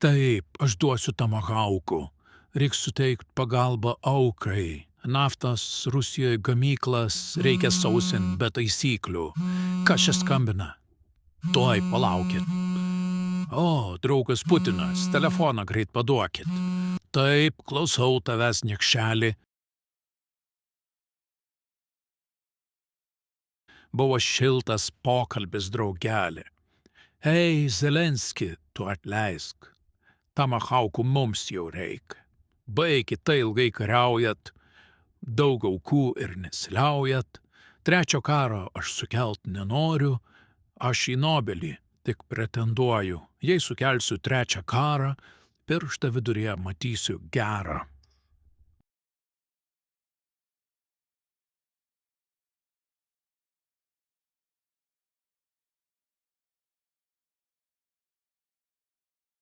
Taip, aš duosiu tomahawkų. Reiks suteikt pagalbą aukai. Naftos Rusijoje gamyklas reikia sausint be taisyklių. Kas čia skambina? Tuoj, palaukit. O, draugas Putinas, telefoną greit paduokit. Taip, klausau tavęs, niekšelį. Buvo šiltas pokalbis, draugelė. Hei, Zelenski, tu atleisk. Tomahawkų mums jau reik. Baikit tai ilgai kariaujat, daug aukų ir nesiliaujat. Trečio karo aš sukelt nenoriu, aš į Nobelį tik pretenduoju. Jei sukelsiu trečią karą, pirštą viduryje matysiu gerą.